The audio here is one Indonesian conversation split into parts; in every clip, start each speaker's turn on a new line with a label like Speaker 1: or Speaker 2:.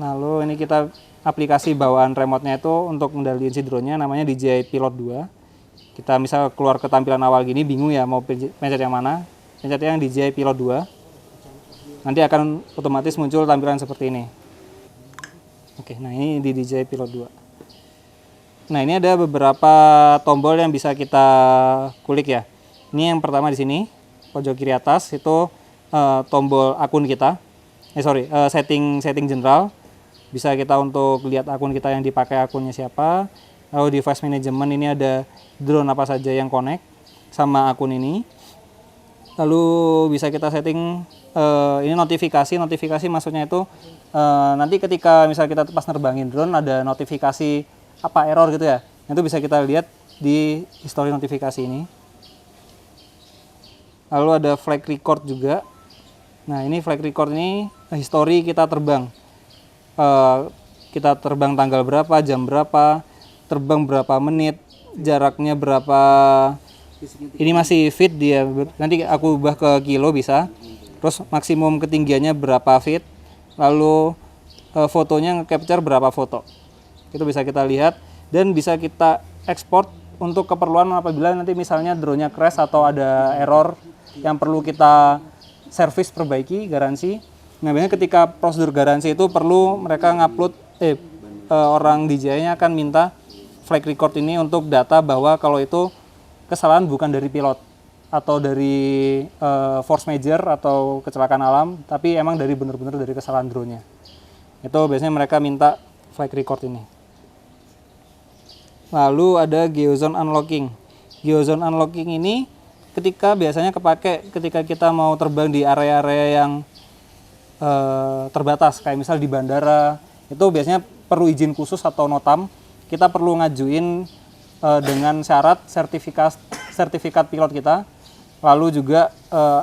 Speaker 1: Lalu ini kita aplikasi bawaan remote-nya itu untuk mengendalikan si drone-nya namanya DJI Pilot 2. Kita misal keluar ke tampilan awal gini bingung ya mau pencet yang mana, pencet yang DJI Pilot 2. Nanti akan otomatis muncul tampilan seperti ini. Oke, nah ini di DJI Pilot 2. Nah, ini ada beberapa tombol yang bisa kita kulik ya. Ini yang pertama di sini, pojok kiri atas itu tombol akun kita. Setting general. Bisa kita untuk lihat akun kita yang dipakai akunnya siapa. Lalu device management ini ada drone apa saja yang connect sama akun ini. Lalu bisa kita setting ini notifikasi maksudnya itu nanti ketika misal kita pas nerbangin drone ada notifikasi apa error gitu ya, itu bisa kita lihat di history notifikasi ini. Lalu ada flight record juga. Nah, ini flight record ini history kita terbang. Kita terbang tanggal berapa, jam berapa, terbang berapa menit, jaraknya berapa. Ini masih feet dia. Nanti aku ubah ke kilo bisa. Terus maksimum ketinggiannya berapa feet. Lalu fotonya nge-capture berapa foto. Itu bisa kita lihat dan bisa kita ekspor untuk keperluan apabila nanti misalnya drone-nya crash atau ada error yang perlu kita servis perbaiki garansi. Nah, biasanya ketika prosedur garansi itu perlu mereka ngupload orang DJI-nya akan minta flight record ini untuk data bahwa kalau itu kesalahan bukan dari pilot atau dari force major atau kecelakaan alam, tapi emang dari benar-benar dari kesalahan drone-nya. Itu biasanya mereka minta flight record ini. Lalu ada geozone unlocking. Geozone unlocking ini biasanya kepake ketika kita mau terbang di area-area yang terbatas, kayak misal di bandara, itu biasanya perlu izin khusus atau notam. Kita perlu ngajuin dengan syarat sertifikat pilot kita, lalu juga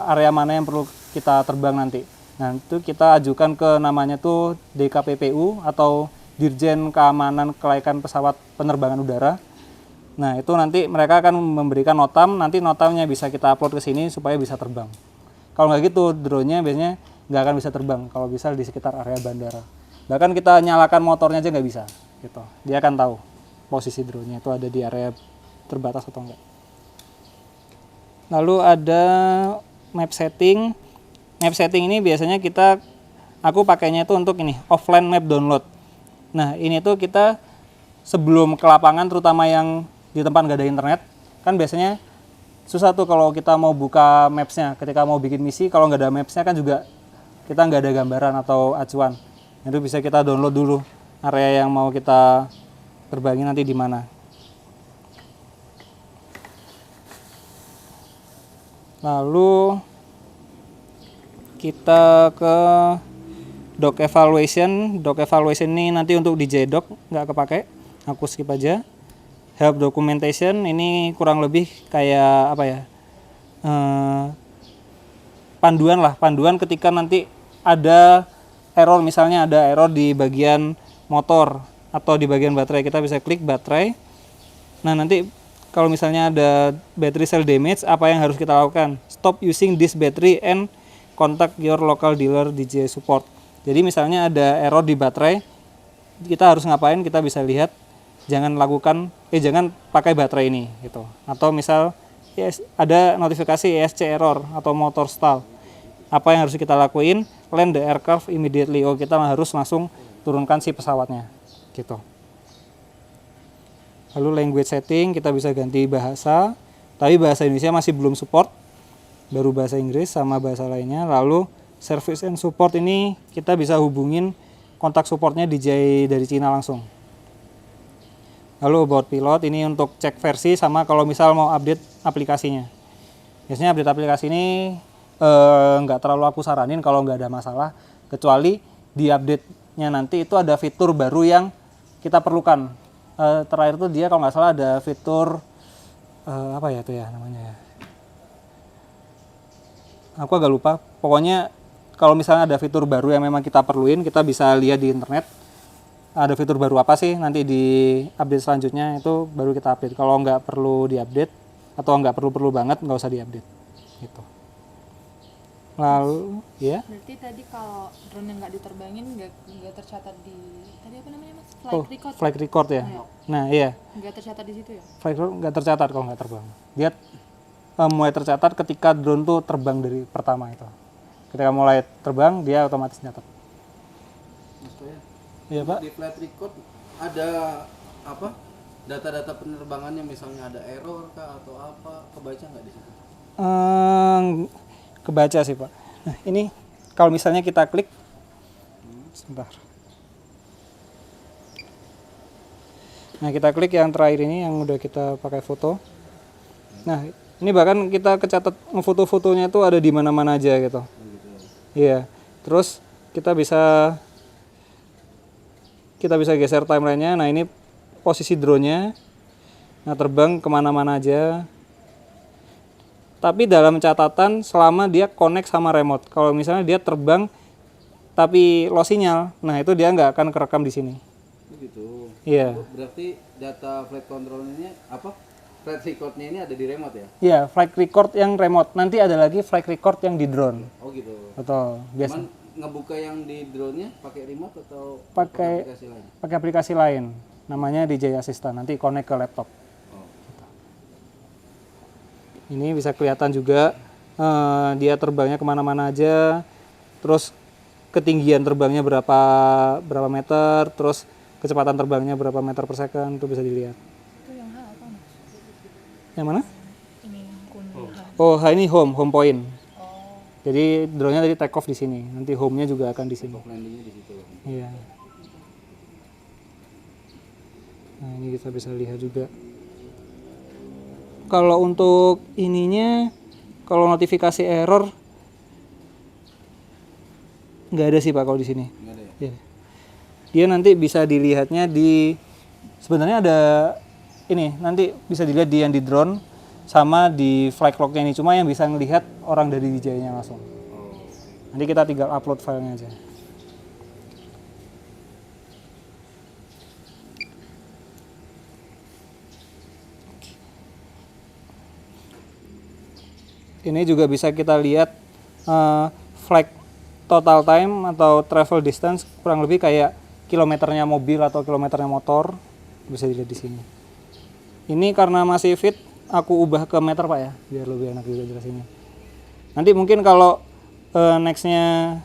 Speaker 1: area mana yang perlu kita terbang nanti. Nah, itu kita ajukan ke namanya tuh DKPPU atau Dirjen Keamanan Kelaikan Pesawat Penerbangan Udara. Nah, itu nanti mereka akan memberikan notam, nanti notamnya bisa kita upload ke sini supaya bisa terbang. Kalau nggak gitu, drone-nya biasanya nggak akan bisa terbang kalau bisa di sekitar area bandara. Bahkan kita nyalakan motornya aja nggak bisa, gitu. Dia akan tahu posisi drone-nya itu ada di area terbatas atau enggak. Lalu ada map setting. Map setting ini biasanya aku pakainya itu untuk ini, offline map download. Nah, ini tuh kita sebelum ke lapangan, terutama yang di tempat nggak ada internet, kan biasanya susah tuh kalau kita mau buka maps-nya. Ketika mau bikin misi, kalau nggak ada maps-nya kan juga kita nggak ada gambaran atau acuan. Itu bisa kita download dulu area yang mau kita terbangin nanti di mana. Lalu kita ke dock evaluation. Dock evaluation ini nanti untuk DJI dock nggak kepake, aku skip aja. Help documentation ini kurang lebih kayak apa ya, panduan ketika nanti ada error, misalnya ada error di bagian motor atau di bagian baterai, kita bisa klik baterai. Nah, nanti kalau misalnya ada battery cell damage, apa yang harus kita lakukan? Stop using this battery and contact your local dealer DJI support. Jadi misalnya ada error di baterai, kita harus ngapain? Kita bisa lihat, jangan pakai baterai ini gitu. Atau misal ada notifikasi ESC error atau motor stall. Apa yang harus kita lakuin? Land the aircraft immediately. Kita harus langsung turunkan si pesawatnya gitu. Lalu language setting, kita bisa ganti bahasa, tapi bahasa Indonesia masih belum support, baru bahasa Inggris sama bahasa lainnya. Lalu service and support ini kita bisa hubungin kontak supportnya DJI dari Cina langsung. Lalu about pilot ini untuk cek versi sama kalau misal mau update aplikasinya. Biasanya update aplikasi ini nggak terlalu aku saranin kalau nggak ada masalah, kecuali di update-nya nanti itu ada fitur baru yang kita perlukan. Terakhir tuh dia kalau nggak salah ada fitur apa ya itu ya namanya ya. Aku agak lupa. Pokoknya kalau misalnya ada fitur baru yang memang kita perluin, kita bisa lihat di internet. Ada fitur baru apa sih nanti di update selanjutnya itu baru kita update. Kalau nggak perlu diupdate atau nggak perlu banget nggak usah diupdate gitu. Lalu ya.
Speaker 2: Berarti tadi kalau drone yang nggak diterbangin nggak tercatat di tadi apa namanya mas?
Speaker 1: Flight record ya. Nah iya.
Speaker 2: Nggak tercatat di situ ya?
Speaker 1: Flight record nggak tercatat kalau nggak terbang. Dia mulai tercatat ketika drone tuh terbang dari pertama itu. Ketika mulai terbang dia otomatis nyatet. Iya Pak.
Speaker 3: Di flight record ada apa? Data-data penerbangannya misalnya ada error kah atau apa? Kebaca nggak di situ?
Speaker 1: Kebaca sih Pak. Nah ini kalau misalnya kita klik, sebentar. Nah kita klik yang terakhir ini yang udah kita pakai foto. Nah ini bahkan kita kecatat foto-fotonya itu ada di mana-mana aja gitu. Iya. Terus kita bisa geser timelinenya. Nah ini posisi drone-nya. Nah terbang kemana-mana aja. Tapi dalam catatan selama dia connect sama remote. Kalau misalnya dia terbang tapi lost sinyal, nah itu dia nggak akan kerekam di sini.
Speaker 3: Begitu.
Speaker 1: Iya.
Speaker 3: Berarti data flight control ini apa? Flight recordnya ini ada di remote ya?
Speaker 1: Iya, flight record yang remote. Nanti ada lagi flight record yang di drone.
Speaker 3: Oh gitu.
Speaker 1: Betul. Biasa.
Speaker 3: Cuman ngebuka yang di drone-nya pakai remote atau
Speaker 1: Pakai
Speaker 3: aplikasi lain?
Speaker 1: pakai aplikasi lain. Namanya DJI Assistant. Nanti connect ke laptop. Ini bisa kelihatan juga dia terbangnya kemana-mana aja, terus ketinggian terbangnya berapa meter, terus kecepatan terbangnya berapa meter per second, itu bisa dilihat.
Speaker 2: Itu yang H apa mas?
Speaker 1: Yang mana?
Speaker 2: Ini kuning H.
Speaker 1: Oh, ini home point. Jadi drone-nya tadi take off di sini, nanti home-nya juga akan di sini.
Speaker 3: Landingnya di situ.
Speaker 1: Iya. Nah ini kita bisa lihat juga. Kalau untuk ininya, kalau notifikasi error nggak ada sih Pak kalau di sini.
Speaker 3: Nggak ada ya?
Speaker 1: Ya. Dia nanti bisa dilihatnya sebenarnya ada ini nanti bisa dilihat yang di drone sama di flight log-nya ini. Cuma yang bisa ngelihat orang dari DJI-nya langsung. Nanti kita tinggal upload filenya aja. Ini juga bisa kita lihat flight total time atau travel distance, kurang lebih kayak kilometernya mobil atau kilometernya motor, bisa dilihat di sini. Ini karena masih fit, aku ubah ke meter Pak ya, biar lebih enak juga jelasinnya. Nanti mungkin kalau nextnya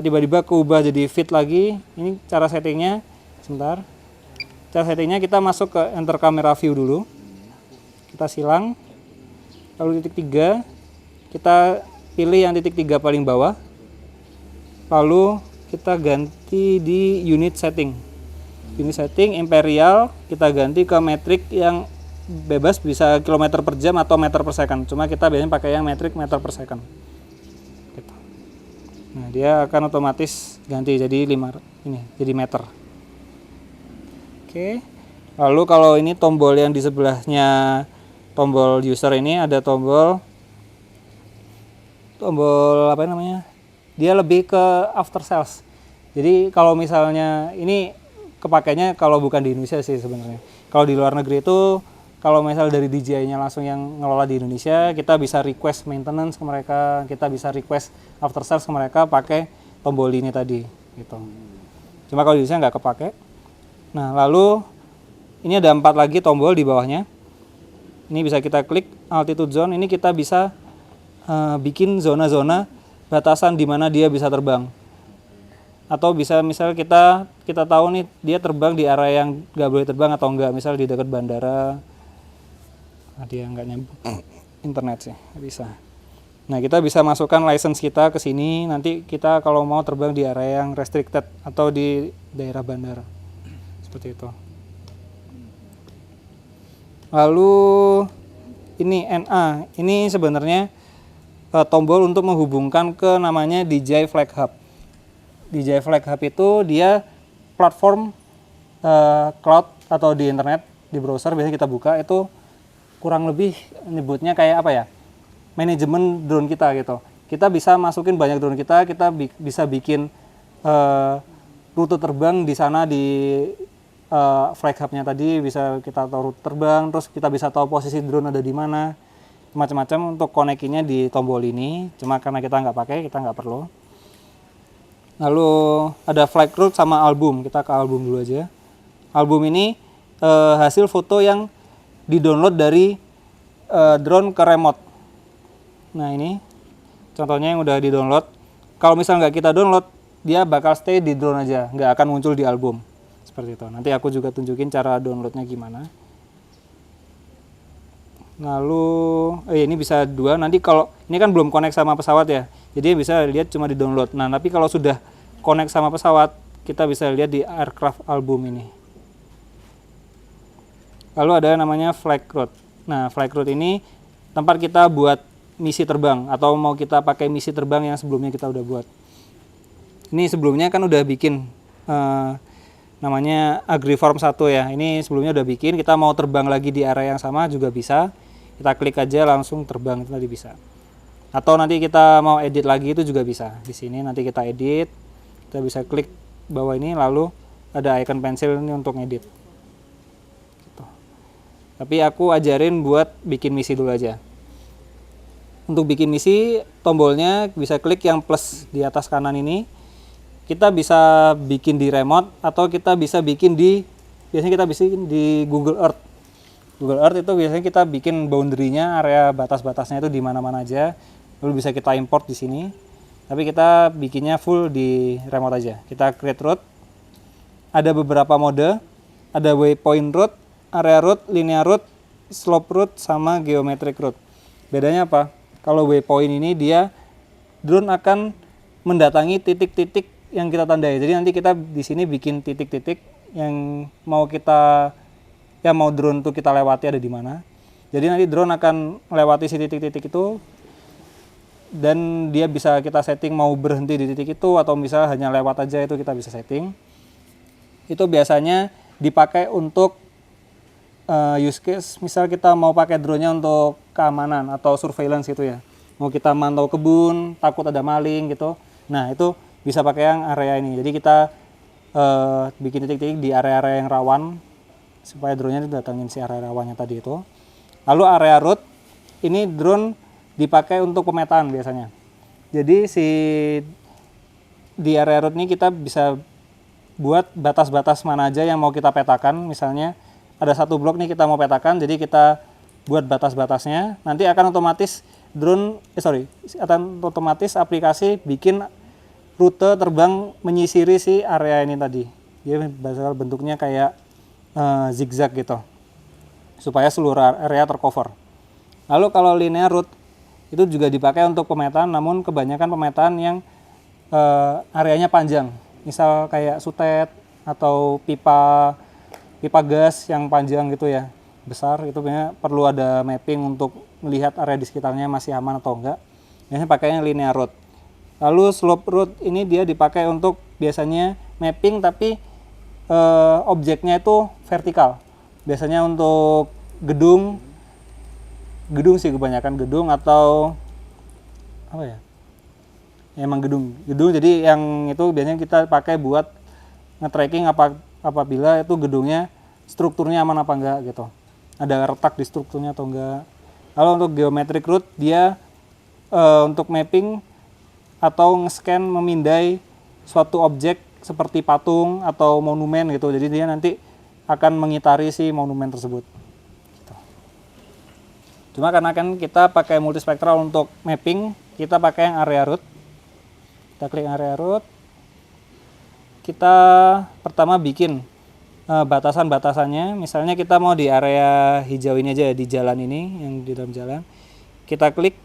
Speaker 1: tiba-tiba keubah jadi fit lagi, ini cara settingnya, sebentar. Cara settingnya kita masuk ke enter camera view dulu, kita silang. Lalu titik 3, kita pilih yang titik 3 paling bawah. Lalu kita ganti di unit setting. Unit setting imperial kita ganti ke metrik yang bebas, bisa kilometer per jam atau meter per second. Cuma kita biasanya pakai yang metrik meter per second. Gitu. Nah dia akan otomatis ganti jadi jadi meter. Oke. Lalu kalau ini tombol yang di sebelahnya tombol user ini ada tombol apa namanya? Dia lebih ke after sales. Jadi kalau misalnya ini kepakainya kalau bukan di Indonesia sih sebenarnya. Kalau di luar negeri itu kalau misal dari DJI-nya langsung yang ngelola di Indonesia, kita bisa request maintenance ke mereka, kita bisa request after sales ke mereka pakai tombol ini tadi gitu. Cuma kalau di Indonesia nggak kepake. Nah, lalu ini ada 4 lagi tombol di bawahnya. Ini bisa kita klik altitude zone, ini kita bisa bikin zona-zona batasan di mana dia bisa terbang. Atau bisa misal kita tahu nih dia terbang di area yang nggak boleh terbang atau enggak, misal di dekat bandara. Nah, dia nggak nyambung internet sih, bisa. Nah, kita bisa masukkan license kita ke sini, nanti kita kalau mau terbang di area yang restricted atau di daerah bandara. Seperti itu. Lalu ini NA, ini sebenarnya tombol untuk menghubungkan ke namanya DJI Flag Hub. DJI Flag Hub itu dia platform cloud atau di internet, di browser biasanya kita buka, itu kurang lebih nyebutnya kayak apa ya, manajemen drone kita gitu. Kita bisa masukin banyak drone kita bisa bikin rute terbang di sana di flag hub-nya tadi, bisa kita tahu rute terbang, terus kita bisa tahu posisi drone ada di mana. macam-macam untuk konekinya di tombol ini, cuma karena kita nggak pakai, kita nggak perlu. Lalu ada flight route sama album, kita ke album dulu aja. Album ini hasil foto yang di-download dari drone ke remote. Nah ini contohnya yang udah di-download. Kalau misalnya nggak kita download, dia bakal stay di drone aja, nggak akan muncul di album. Seperti itu. Nanti aku juga tunjukin cara downloadnya gimana. Lalu ini bisa 2. Nanti kalau ini kan belum connect sama pesawat ya, jadi bisa lihat cuma di download. Nah tapi kalau sudah connect sama pesawat, kita bisa lihat di aircraft album ini. Lalu ada namanya flight route. Nah flight route ini tempat kita buat misi terbang, atau mau kita pakai misi terbang yang sebelumnya kita udah buat. Ini sebelumnya kan udah bikin namanya Agriform 1 ya. Ini sebelumnya udah bikin, kita mau terbang lagi di area yang sama juga bisa. Kita klik aja langsung terbang, itu tadi bisa. Atau nanti kita mau edit lagi itu juga bisa. Di sini nanti kita edit, kita bisa klik bawah ini, lalu ada icon pensil ini untuk edit. Gitu. Tapi aku ajarin buat bikin misi dulu aja. Untuk bikin misi, tombolnya bisa klik yang plus di atas kanan ini. Kita bisa bikin di remote atau kita bisa bikin biasanya kita bikin di Google Earth. Google Earth itu biasanya kita bikin boundary-nya, area batas-batasnya itu di mana-mana aja. Lalu bisa kita import di sini. Tapi kita bikinnya full di remote aja. Kita create route. Ada beberapa mode. Ada waypoint route, area route, linear route, slope route, sama geometric route. Bedanya apa? Kalau waypoint ini dia drone akan mendatangi titik-titik yang kita tandai. Jadi nanti kita di sini bikin titik-titik yang mau kita mau drone itu kita lewati ada di mana. Jadi nanti drone akan melewati si titik-titik itu dan dia bisa kita setting mau berhenti di titik itu atau misalnya hanya lewat aja, itu kita bisa setting. Itu biasanya dipakai untuk use case, misal kita mau pakai drone-nya untuk keamanan atau surveillance gitu ya. Mau kita mantau kebun, takut ada maling gitu. Nah, itu bisa pakai yang area ini. Jadi kita bikin titik-titik di area-area yang rawan supaya drone-nya datangin si area rawannya tadi itu. Lalu area route, ini drone dipakai untuk pemetaan biasanya. Jadi di area route ini kita bisa buat batas-batas mana aja yang mau kita petakan. Misalnya ada satu blok nih kita mau petakan, jadi kita buat batas-batasnya. Nanti akan otomatis akan otomatis aplikasi bikin rute terbang menyisiri si area ini tadi. Dia bakal bentuknya kayak zigzag gitu, supaya seluruh area tercover. Lalu kalau linear route itu juga dipakai untuk pemetaan, namun kebanyakan pemetaan yang areanya panjang. Misal kayak sutet atau pipa gas yang panjang gitu ya, besar, itu perlu ada mapping untuk melihat area di sekitarnya masih aman atau enggak. Biasanya pakainya linear route. Lalu slope route ini dia dipakai untuk biasanya mapping tapi objeknya itu vertikal. Biasanya untuk gedung sih kebanyakan, gedung atau apa ya? Emang gedung. Jadi yang itu biasanya kita pakai buat nge-tracking apabila itu gedungnya strukturnya aman apa enggak gitu. Ada retak di strukturnya atau enggak. Lalu untuk geometric route dia untuk mapping atau nge-scan memindai suatu objek seperti patung atau monumen gitu. Jadi dia nanti akan mengitari si monumen tersebut. Gitu. Cuma karena kan kita pakai multispektral untuk mapping, kita pakai yang area route. Kita klik area route. Kita pertama bikin batasan-batasannya. Misalnya kita mau di area hijau ini aja, di jalan ini, yang di dalam jalan. Kita klik.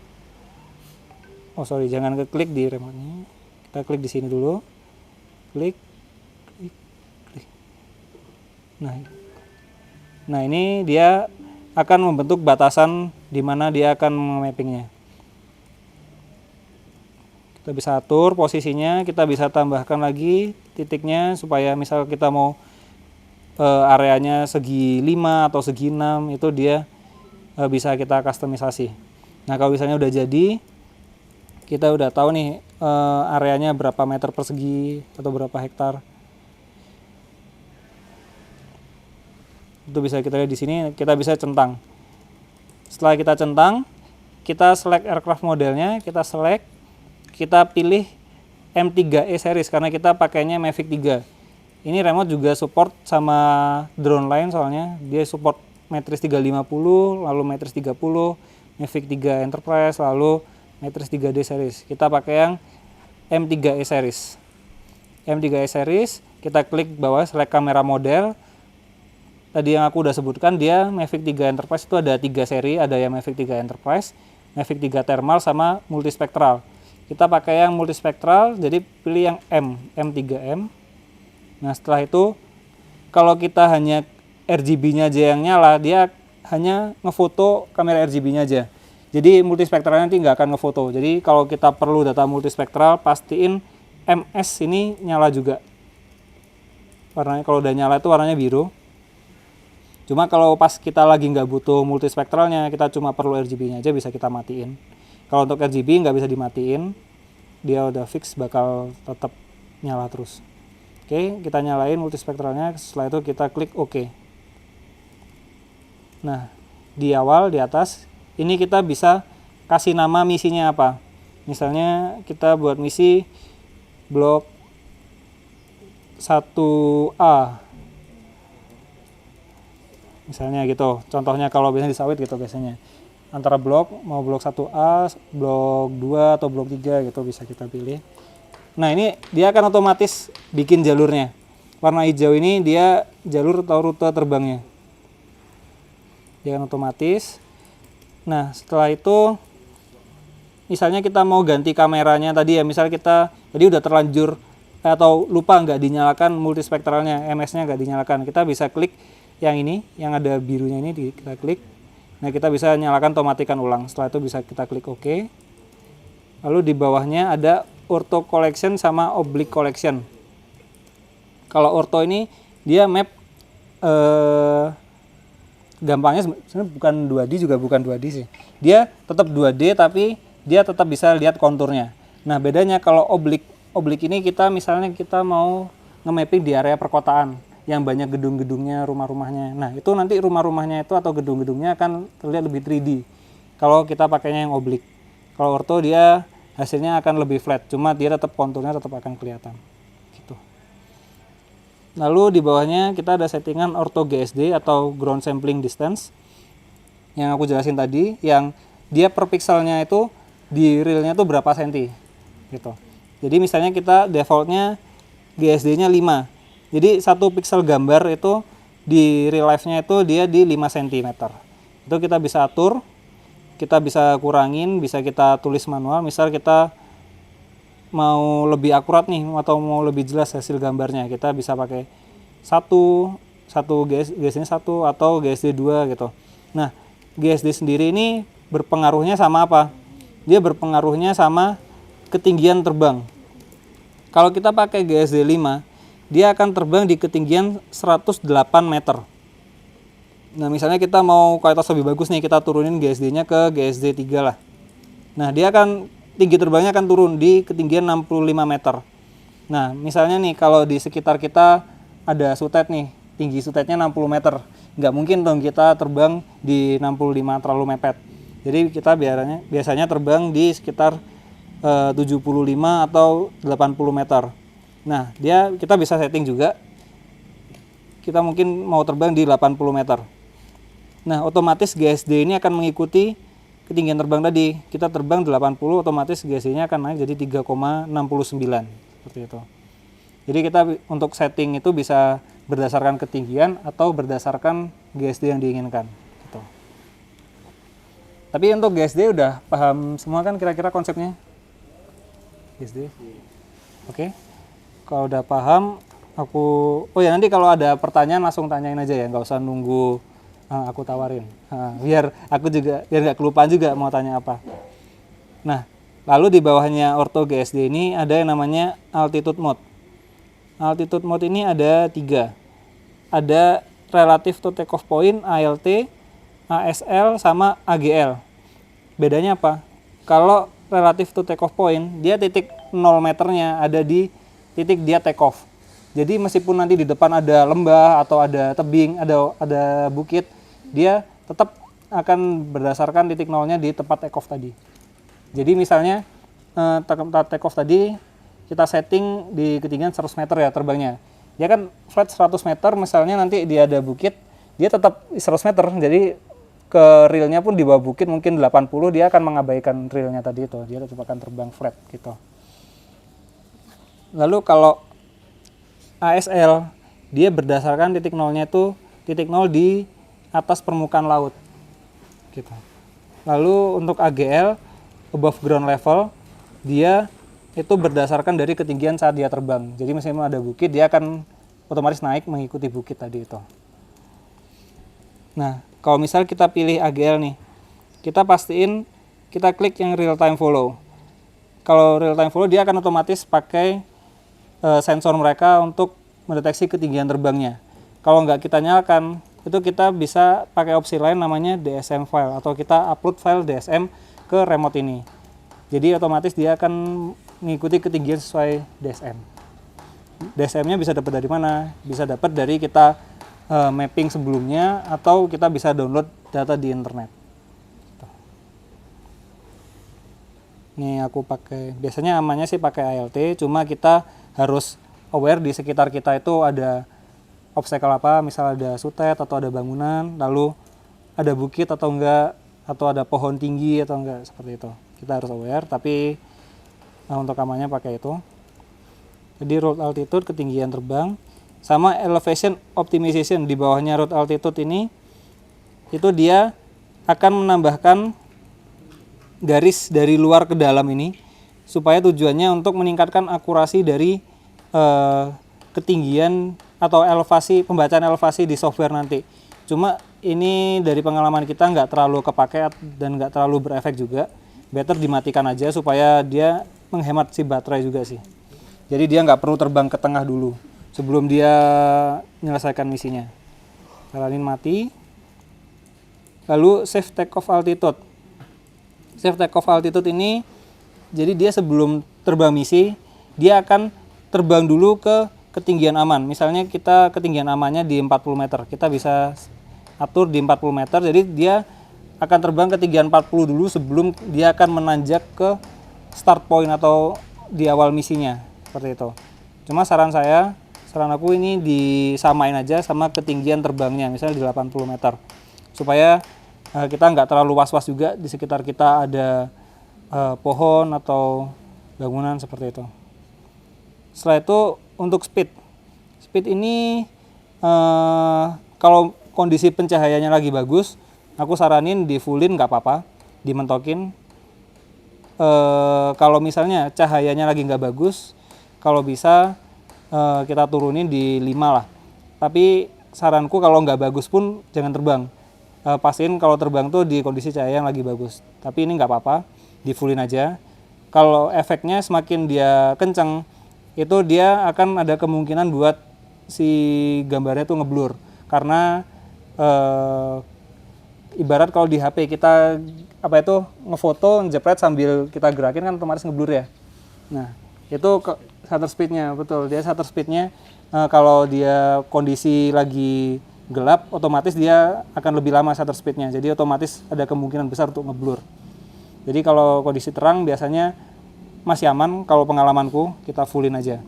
Speaker 1: Jangan klik di remote-nya. Kita klik di sini dulu. Klik. Nah ini dia akan membentuk batasan di mana dia akan memappingnya. Kita bisa atur posisinya, kita bisa tambahkan lagi titiknya supaya misal kita mau areanya segi 5 atau segi 6, itu dia bisa kita customisasi. Nah kalau misalnya udah jadi, kita udah tahu nih areanya berapa meter persegi atau berapa hektar. Itu bisa kita lihat di sini, kita bisa centang. Setelah kita centang, kita select aircraft modelnya, kita select, kita pilih M3E series karena kita pakainya Mavic 3. Ini remote juga support sama drone lain soalnya dia support Matrix 350, lalu Matrix 30, Mavic 3 Enterprise, lalu Matrix 3D series. Kita pakai yang M3E series. M3E series, kita klik bawah select kamera model. Tadi yang aku udah sebutkan dia Mavic 3 Enterprise itu ada 3 seri, ada yang Mavic 3 Enterprise, Mavic 3 Thermal sama multispektral. Kita pakai yang multispektral, jadi pilih yang M3M. Nah, setelah itu kalau kita hanya RGB-nya aja yang nyala, dia hanya ngefoto kamera RGB-nya aja. Jadi multispektralnya nanti nggak akan ngefoto. Jadi kalau kita perlu data multispektral, pastiin MS ini nyala juga. Warnanya kalau udah nyala itu warnanya biru. Cuma kalau pas kita lagi nggak butuh multispektralnya, kita cuma perlu RGB-nya aja bisa kita matiin. Kalau untuk RGB nggak bisa dimatiin, dia udah fix bakal tetap nyala terus. Oke, kita nyalain multispektralnya, setelah itu kita klik OK. Nah, di awal, di atas, ini kita bisa kasih nama misinya apa. Misalnya kita buat misi blok 1A. Misalnya gitu, contohnya kalau biasanya di sawit gitu biasanya. Antara blok, mau blok 1A, blok 2, atau blok 3 gitu bisa kita pilih. Nah, ini dia akan otomatis bikin jalurnya. Warna hijau ini dia jalur atau rute terbangnya. Dia akan otomatis. Nah, setelah itu misalnya kita mau ganti kameranya tadi ya, misal kita tadi udah terlanjur atau lupa nggak dinyalakan multispektralnya, MS-nya nggak dinyalakan. Kita bisa klik yang ini, yang ada birunya ini kita klik. Nah, kita bisa nyalakan atau matikan ulang. Setelah itu bisa kita klik OK. Lalu di bawahnya ada Ortho Collection sama Oblique Collection. Kalau Ortho ini dia map gampangnya sebenarnya bukan 2D juga bukan 2D sih. Dia tetap 2D tapi dia tetap bisa lihat konturnya. Nah, bedanya kalau Oblique ini kita misalnya kita mau nge-mapping di area perkotaan yang banyak gedung-gedungnya, rumah-rumahnya. Nah, itu nanti rumah-rumahnya itu atau gedung-gedungnya akan terlihat lebih 3D. Kalau kita pakainya yang Oblique. Kalau Ortho dia hasilnya akan lebih flat, cuma dia tetap konturnya tetap akan kelihatan. Gitu. Lalu di bawahnya kita ada settingan Ortho GSD atau Ground Sampling Distance. Yang aku jelasin tadi, yang dia per pixelnya itu di realnya itu berapa senti. Gitu. Jadi misalnya kita defaultnya GSD-nya 5. Jadi 1 pixel gambar itu di real life-nya itu dia di 5 cm. Itu kita bisa atur. Kita bisa kurangin, bisa kita tulis manual. Misal kita mau lebih akurat nih atau mau lebih jelas hasil gambarnya, kita bisa pakai satu GSD 1 atau GSD 2 gitu. Nah, GSD sendiri ini berpengaruhnya sama apa? Dia berpengaruhnya sama ketinggian terbang. Kalau kita pakai GSD 5, dia akan terbang di ketinggian 108 meter. Nah, misalnya kita mau kualitas lebih bagus nih, kita turunin GSD-nya ke GSD 3 lah. Nah, dia akan tinggi terbangnya akan turun di ketinggian 65 meter. Nah, misalnya nih kalau di sekitar kita ada sutet nih, tinggi sutetnya 60 meter. Nggak mungkin dong kita terbang di 65 terlalu mepet. Jadi kita biasanya terbang di sekitar 75 atau 80 meter. Nah, kita bisa setting juga. Kita mungkin mau terbang di 80 meter. Nah, otomatis GSD ini akan mengikuti ketinggian terbang tadi. Kita terbang 80, otomatis GSD-nya akan naik jadi 3,69 seperti itu. Jadi kita untuk setting itu bisa berdasarkan ketinggian atau berdasarkan GSD yang diinginkan. Gitu. Tapi untuk GSD udah paham semua kan kira-kira konsepnya? GSD. Oke. Kalau udah paham, nanti kalau ada pertanyaan langsung tanyain aja ya, nggak usah nunggu aku tawarin. Biar nggak kelupaan juga mau tanya apa. Nah, lalu di bawahnya Ortho GSD ini ada yang namanya Altitude Mode. Altitude Mode ini ada 3. Ada Relative to Takeoff Point, ALT, ASL, sama AGL. Bedanya apa? Kalau Relative to Takeoff Point, dia titik 0 meternya ada di titik dia take off. Jadi meskipun nanti di depan ada lembah atau ada tebing, ada bukit, dia tetap akan berdasarkan titik nolnya di tempat take off tadi. Jadi misalnya tempat take off tadi kita setting di ketinggian 100 meter ya terbangnya. Dia kan flight 100 meter, misalnya nanti dia ada bukit, dia tetap 100 meter. Jadi ke realnya pun di bawah bukit mungkin 80, dia akan mengabaikan realnya tadi itu. Dia tetap akan terbang flat gitu. Lalu kalau ASL, dia berdasarkan titik nolnya itu titik nol di atas permukaan laut. Gitu. Lalu untuk AGL, above ground level, dia itu berdasarkan dari ketinggian saat dia terbang. Jadi misalnya ada bukit, dia akan otomatis naik mengikuti bukit tadi itu. Nah, kalau misal kita pilih AGL nih, kita pastiin kita klik yang real time follow. Kalau real time follow, dia akan otomatis pakai sensor mereka untuk mendeteksi ketinggian terbangnya. Kalau nggak kita nyalakan, itu kita bisa pakai opsi lain namanya DSM file, atau kita upload file DSM ke remote ini. Jadi otomatis dia akan mengikuti ketinggian sesuai DSM. DSM-nya bisa dapat dari mana? Bisa dapat dari kita mapping sebelumnya, atau kita bisa download data di internet. Ini aku pakai, biasanya amannya sih pakai ALT, cuma kita harus aware di sekitar kita itu ada obstacle apa, misal ada sutet atau ada bangunan, lalu ada bukit atau enggak, atau ada pohon tinggi atau enggak, seperti itu. Kita harus aware, tapi untuk amannya pakai itu. Jadi route altitude, ketinggian terbang, sama elevation optimization di bawahnya route altitude ini, itu dia akan menambahkan garis dari luar ke dalam ini, supaya tujuannya untuk meningkatkan akurasi dari ketinggian atau elevasi, pembacaan elevasi di software nanti. Cuma ini dari pengalaman kita nggak terlalu kepake dan nggak terlalu berefek juga. Better dimatikan aja supaya dia menghemat si baterai juga sih. Jadi dia nggak perlu terbang ke tengah dulu sebelum dia menyelesaikan misinya. Jalanin mati. Lalu save take off altitude. Save take off altitude ini, jadi dia sebelum terbang misi, dia akan terbang dulu ke ketinggian aman. Misalnya kita ketinggian amannya di 40 meter. Kita bisa atur di 40 meter. Jadi dia akan terbang ketinggian 40 dulu sebelum dia akan menanjak ke start point atau di awal misinya. Seperti itu. Cuma saran aku ini disamain aja sama ketinggian terbangnya. Misalnya di 80 meter. Supaya kita nggak terlalu was-was juga di sekitar kita ada pohon atau bangunan seperti itu. Setelah itu untuk speed ini kalau kondisi pencahayanya lagi bagus, aku saranin di fullin nggak apa-apa, dimentokin. Kalau misalnya cahayanya lagi nggak bagus, kalau bisa kita turunin di 5 lah. Tapi saranku kalau nggak bagus pun jangan terbang. Pastiin kalau terbang tuh di kondisi cahaya yang lagi bagus. Tapi ini nggak apa-apa, di fullin aja. Kalau efeknya semakin dia kenceng, itu dia akan ada kemungkinan buat si gambarnya tuh ngeblur. Karena ibarat kalau di HP kita ngefoto, jepret sambil kita gerakin kan otomatis ngeblur ya. Nah, itu shutter speednya, betul. Dia shutter speednya kalau dia kondisi lagi gelap, otomatis dia akan lebih lama shutter speednya. Jadi otomatis ada kemungkinan besar untuk ngeblur. Jadi kalau kondisi terang biasanya masih aman, kalau pengalamanku kita fullin aja.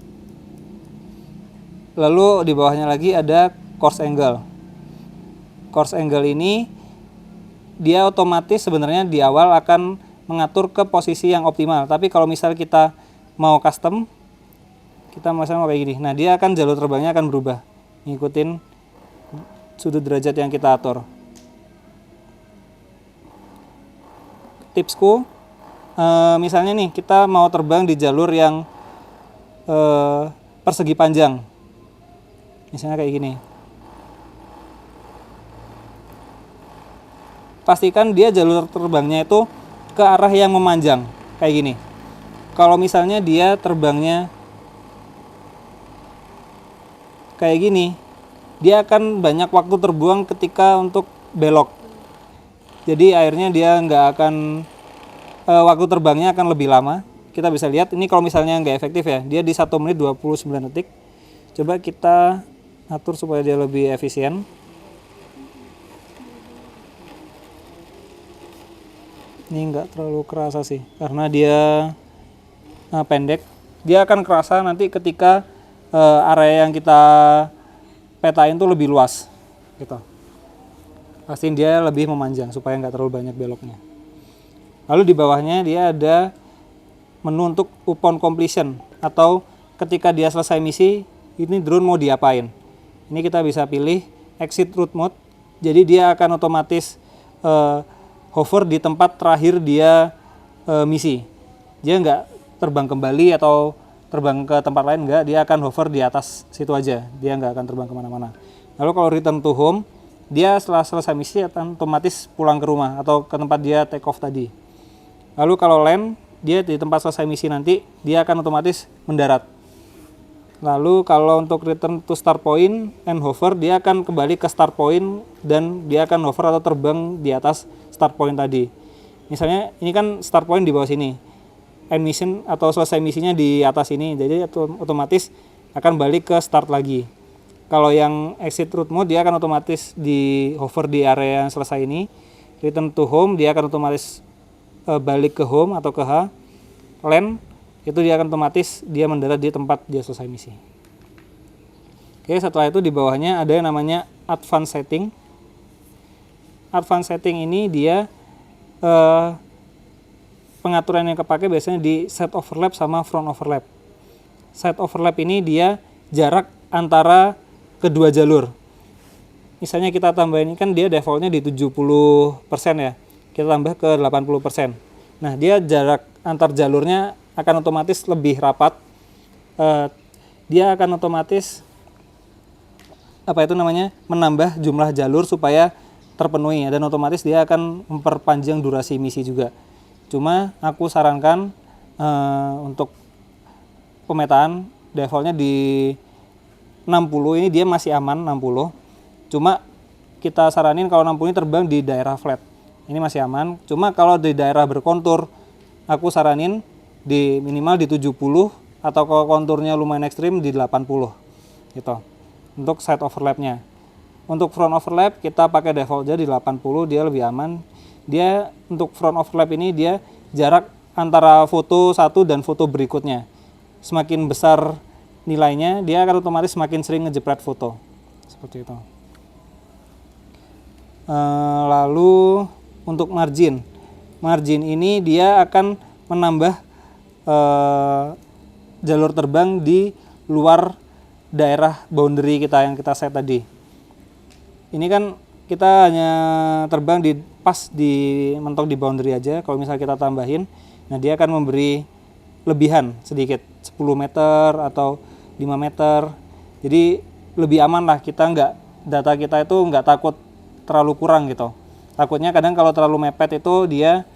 Speaker 1: Lalu di bawahnya lagi ada course angle. Course angle ini dia otomatis sebenarnya di awal akan mengatur ke posisi yang optimal. Tapi kalau misal kita mau custom, kita misalnya mau kayak gini. Nah, dia akan jalur terbangnya akan berubah, ngikutin sudut derajat yang kita atur. Tipsku, misalnya nih kita mau terbang di jalur yang persegi panjang, misalnya kayak gini. Pastikan dia jalur terbangnya itu ke arah yang memanjang, kayak gini. Kalau misalnya dia terbangnya kayak gini, dia akan banyak waktu terbuang ketika untuk belok. Jadi akhirnya dia nggak akan, waktu terbangnya akan lebih lama. Kita bisa lihat ini kalau misalnya nggak efektif ya, dia di 1 menit 29 detik. Coba kita atur supaya dia lebih efisien. Ini nggak terlalu kerasa sih, karena dia pendek. Dia akan kerasa nanti ketika area yang kita petain tuh lebih luas, gitu. Pastiin dia lebih memanjang supaya nggak terlalu banyak beloknya. Lalu di bawahnya dia ada menu untuk upon completion, atau ketika dia selesai misi, ini drone mau diapain. Ini kita bisa pilih exit route mode, jadi dia akan otomatis hover di tempat terakhir dia misi. Dia nggak terbang kembali atau terbang ke tempat lain, enggak, dia akan hover di atas situ aja, dia nggak akan terbang kemana-mana. Lalu kalau return to home, dia setelah selesai misi akan otomatis pulang ke rumah atau ke tempat dia take off tadi. Lalu kalau land, dia di tempat selesai misi nanti, dia akan otomatis mendarat. Lalu kalau untuk return to start point and hover, dia akan kembali ke start point dan dia akan hover atau terbang di atas start point tadi. Misalnya ini kan start point di bawah sini, end mission atau selesai misinya di atas ini, jadi otomatis akan balik ke start lagi. Kalau yang exit route mode, dia akan otomatis di hover di area yang selesai ini. Return to home, dia akan otomatis balik ke home atau ke H. Land, itu dia akan otomatis dia mendarat di tempat dia selesai misi. Oke, setelah itu di bawahnya ada yang namanya advanced setting. Advanced setting ini dia pengaturan yang kepake biasanya di side overlap sama front overlap. Side overlap ini dia jarak antara kedua jalur. Misalnya kita tambahin, ini kan dia defaultnya di 70% ya. Kita tambah ke 80%. Nah, dia jarak antar jalurnya akan otomatis lebih rapat. Dia akan otomatis menambah jumlah jalur supaya terpenuhi ya, dan otomatis dia akan memperpanjang durasi misi juga. Cuma aku sarankan untuk pemetaan defaultnya di 60, ini dia masih aman 60. Cuma kita saranin kalau 60 ini terbang di daerah flat. Ini masih aman. Cuma kalau di daerah berkontur, aku saranin di minimal di 70, atau kalau konturnya lumayan ekstrim di 80 gitu. Untuk side overlapnya. Untuk front overlap kita pakai default aja di 80, dia lebih aman. Dia untuk front overlap ini dia jarak antara foto satu dan foto berikutnya. Semakin besar nilainya, dia akan otomatis semakin sering ngejepret foto. Seperti itu. Lalu untuk margin. Margin ini dia akan menambah jalur terbang di luar daerah boundary kita yang kita set tadi. Ini kan kita hanya terbang di mentok di boundary aja. Kalau misalnya kita tambahin, nah dia akan memberi lebihan sedikit, 10 meter atau 5 meter. Jadi lebih aman lah, data kita itu nggak takut terlalu kurang gitu. Takutnya kadang kalau terlalu mepet itu dia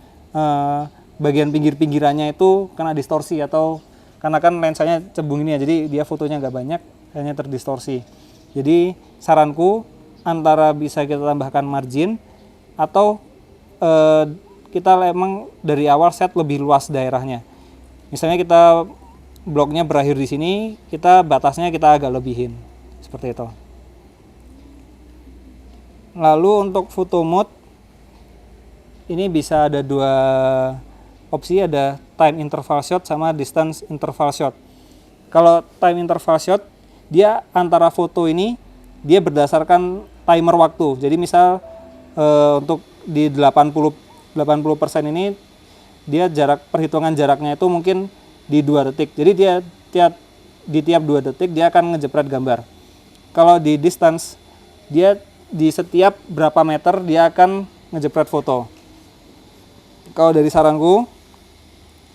Speaker 1: bagian pinggir-pinggirannya itu kena distorsi, atau karena kan lensanya cebung ini ya, jadi dia fotonya nggak banyak, hanya terdistorsi. Jadi saranku antara bisa kita tambahkan margin, atau kita emang dari awal set lebih luas daerahnya. Misalnya kita bloknya berakhir di sini, kita batasnya kita agak lebihin, seperti itu. Lalu untuk photo mode, ini bisa ada dua opsi, ada time interval shot sama distance interval shot. Kalau time interval shot, dia antara foto ini dia berdasarkan timer waktu. Jadi misal untuk di 80% ini dia perhitungan jaraknya itu mungkin di 2 detik. Jadi dia di tiap 2 detik dia akan ngejepret gambar. Kalau di distance, dia di setiap berapa meter dia akan ngejepret foto. Kalau dari saranku,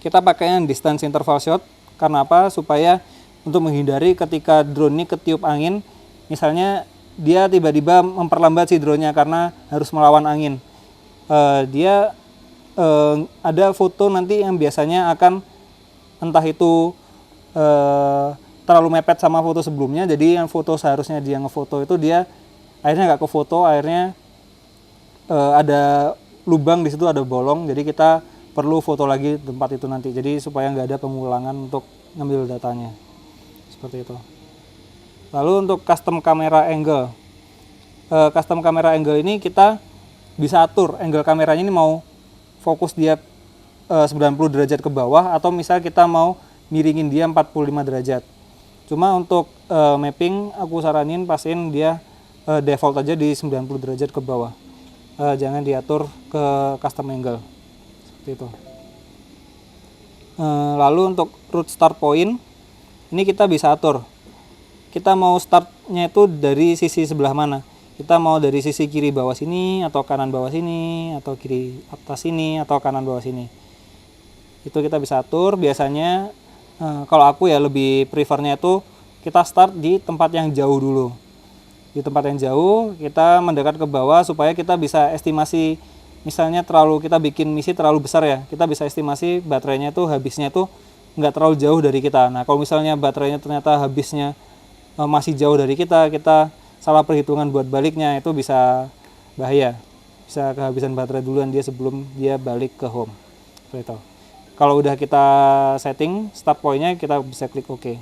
Speaker 1: kita pakainya distance interval shot. Karena apa? Supaya untuk menghindari ketika drone ini ketiup angin, misalnya dia tiba-tiba memperlambat si drone-nya karena harus melawan angin. Dia ada foto nanti yang biasanya akan entah itu terlalu mepet sama foto sebelumnya, jadi yang foto seharusnya dia ngefoto itu dia akhirnya nggak kefoto, akhirnya ada lubang di situ, ada bolong, jadi kita perlu foto lagi tempat itu nanti, jadi supaya nggak ada pengulangan untuk ngambil datanya, seperti itu. Lalu untuk custom camera angle, custom camera angle ini kita bisa atur angle kameranya ini mau fokus dia 90 derajat ke bawah, atau misal kita mau miringin dia 45 derajat. Cuma untuk mapping aku saranin pastiin dia default aja di 90 derajat ke bawah. Jangan diatur ke custom angle. Seperti itu. Lalu untuk root start point ini kita bisa atur. Kita mau startnya itu dari sisi sebelah mana? Kita mau dari sisi kiri bawah sini, atau kanan bawah sini, atau kiri atas sini, atau kanan bawah sini. Itu kita bisa atur. Biasanya kalau aku ya lebih prefernya itu kita start di tempat yang jauh dulu. Di tempat yang jauh kita mendekat ke bawah supaya kita bisa estimasi, misalnya kita bikin misi terlalu besar ya, kita bisa estimasi baterainya itu habisnya itu nggak terlalu jauh dari kita. Nah kalau misalnya baterainya ternyata habisnya masih jauh dari kita salah perhitungan buat baliknya, itu bisa bahaya, bisa kehabisan baterai duluan dia sebelum dia balik ke home. Seperti itu. Kalau udah kita setting start point-nya, kita bisa klik OK.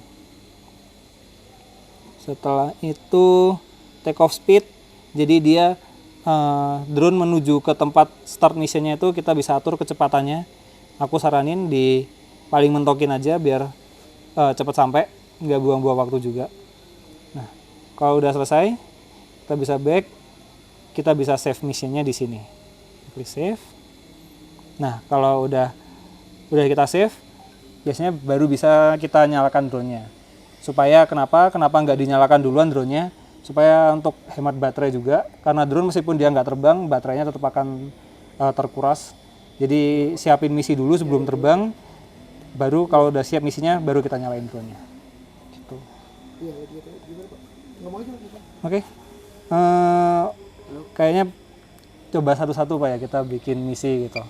Speaker 1: Setelah itu take off speed, jadi dia drone menuju ke tempat start mission-nya itu kita bisa atur kecepatannya. Aku saranin di paling mentokin aja biar cepat sampai, nggak buang-buang waktu juga. Nah, kalau udah selesai, kita bisa back, kita bisa save mission-nya di sini. Klik save. Nah, kalau udah kita save, biasanya baru bisa kita nyalakan drone-nya. Supaya kenapa nggak dinyalakan duluan drone-nya? Supaya untuk hemat baterai juga, karena drone meskipun dia nggak terbang, baterainya tetap akan terkuras. Jadi siapin misi dulu sebelum terbang, baru kalau udah siap misinya, baru kita nyalain drone-nya. Gitu. Oke. Kayaknya coba satu-satu Pak ya, kita bikin misi gitu.